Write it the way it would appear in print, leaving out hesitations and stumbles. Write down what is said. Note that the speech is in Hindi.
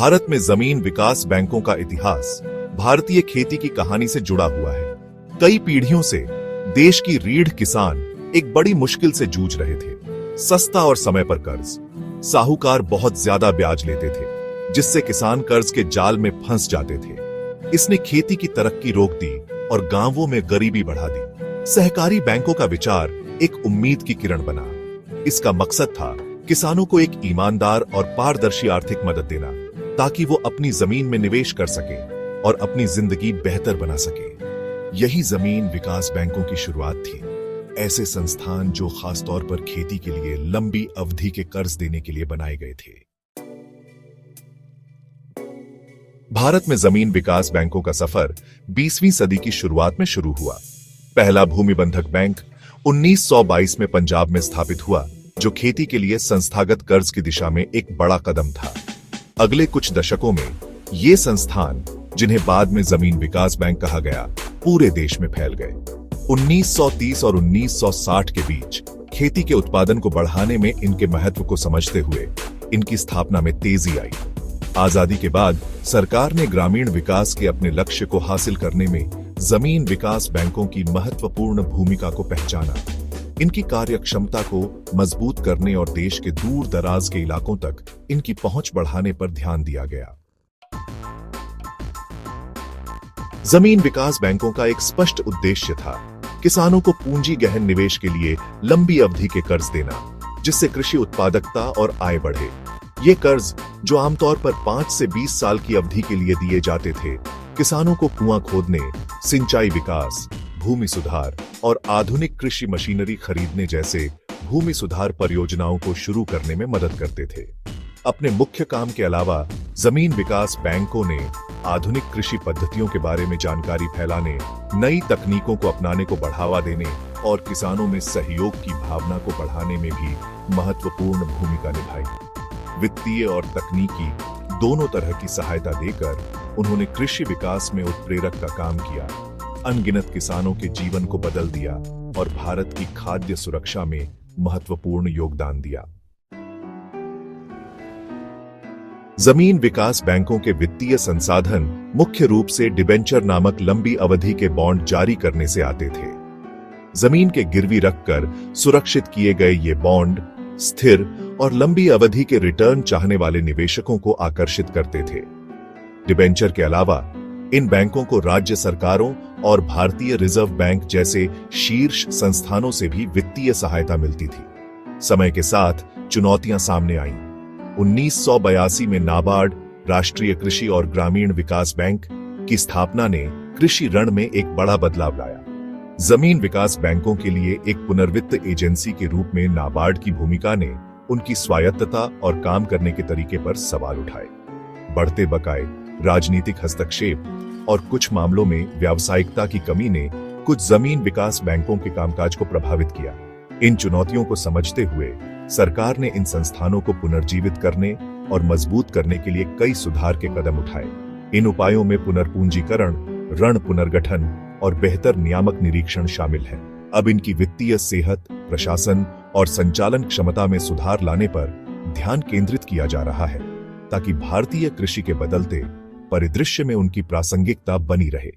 भारत में जमीन विकास बैंकों का इतिहास भारतीय खेती की कहानी से जुड़ा हुआ है। कई पीढ़ियों से देश की रीढ़ किसान एक बड़ी मुश्किल से जूझ रहे थे। सस्ता और समय पर कर्ज, साहूकार बहुत ज्यादा ब्याज लेते थे, जिससे किसान कर्ज के जाल में फंस जाते थे। इसने खेती की तरक्की रोक दी और गांवों में गरीबी बढ़ा दी। सहकारी बैंकों का विचार एक उम्मीद की किरण बना। इसका मकसद था किसानों को एक ईमानदार और पारदर्शी आर्थिक मदद देना, ताकि वो अपनी जमीन में निवेश कर सके और अपनी जिंदगी बेहतर बना सके। यही जमीन विकास बैंकों की शुरुआत थी। ऐसे संस्थान जो खासतौर पर खेती के लिए लंबी अवधि के कर्ज देने के लिए बनाए गए थे। भारत में जमीन विकास बैंकों का सफर 20वीं सदी की शुरुआत में शुरू हुआ। पहला भूमि बंधक बैंक 1922 में पंजाब में स्थापित हुआ, जो खेती के लिए संस्थागत कर्ज की दिशा में एक बड़ा कदम था। अगले कुछ दशकों में ये संस्थान, जिन्हें बाद में जमीन विकास बैंक कहा गया, पूरे देश में फैल गए। 1930 और 1960 के बीच खेती के उत्पादन को बढ़ाने में इनके महत्व को समझते हुए इनकी स्थापना में तेजी आई। आजादी के बाद सरकार ने ग्रामीण विकास के अपने लक्ष्य को हासिल करने में जमीन विकास बैंकों की महत्वपूर्ण भूमिका को पहचाना। इनकी कार्यक्षमता को मजबूत करने और देश के दूर दराज के इलाकों तक इनकी पहुंच बढ़ाने पर ध्यान दिया गया। जमीन विकास बैंकों का एक स्पष्ट उद्देश्य था किसानों को पूंजी गहन निवेश के लिए लंबी अवधि के कर्ज देना, जिससे कृषि उत्पादकता और आय बढ़े। ये कर्ज, जो आमतौर पर 5 से 20 साल की अवधि के लिए दिए जाते थे, किसानों को कुआं खोदने, सिंचाई विकास, भूमि सुधार और आधुनिक कृषि मशीनरी खरीदने जैसे भूमि सुधार परियोजनाओं को शुरू करने में मदद करते थे। अपने मुख्य काम के अलावा जमीन विकास बैंकों ने आधुनिक कृषि पद्धतियों के बारे में जानकारी फैलाने, नई तकनीकों को अपनाने को बढ़ावा देने और किसानों में सहयोग की भावना को बढ़ाने में भी महत्वपूर्ण भूमिका निभाई। वित्तीय और तकनीकी दोनों तरह की सहायता देकर उन्होंने कृषि विकास में उत्प्रेरक का काम किया, अनगिनत किसानों के जीवन को बदल दिया और भारत की खाद्य सुरक्षा में महत्वपूर्ण योगदान दिया। जमीन विकास बैंकों के वित्तीय संसाधन मुख्य रूप से डिबेंचर नामक लंबी अवधि के बॉन्ड जारी करने से आते थे। जमीन के गिरवी रखकर सुरक्षित किए गए ये बॉन्ड स्थिर और लंबी अवधि के रिटर्न चाहने वाले निवेशकों को आकर्षित करते थे। डिबेंचर के अलावा इन बैंकों को राज्य सरकारों और भारतीय रिजर्व बैंक जैसे शीर्ष संस्थानों से भी वित्तीय सहायता मिलती थी। समय के साथ चुनौतियां सामने आईं। 1982 में नाबार्ड, राष्ट्रीय कृषि और ग्रामीण विकास बैंक की स्थापना ने कृषि ऋण में एक बड़ा बदलाव लाया। जमीन विकास बैंकों के लिए एक पुनर्वित्त एजेंसी के रूप में नाबार्ड की भूमिका ने उनकी स्वायत्तता और काम करने के तरीके पर सवाल उठाए। बढ़ते बकाये, राजनीतिक हस्तक्षेप और कुछ मामलों में व्यावसायिकता की कमी ने कुछ जमीन विकास बैंकों के कामकाज को प्रभावित किया। इन चुनौतियों को समझते हुए सरकार ने इन संस्थानों को पुनर्जीवित करने और मजबूत करने के लिए कई सुधार के कदम उठाए। इन उपायों में पुनर्पूंजीकरण, ऋण पुनर्गठन और बेहतर नियामक निरीक्षण शामिल है। अब इनकी वित्तीय सेहत, प्रशासन और संचालन क्षमता में सुधार लाने पर ध्यान केंद्रित किया जा रहा है, ताकि भारतीय कृषि के बदलते परिदृश्य में उनकी प्रासंगिकता बनी रहे।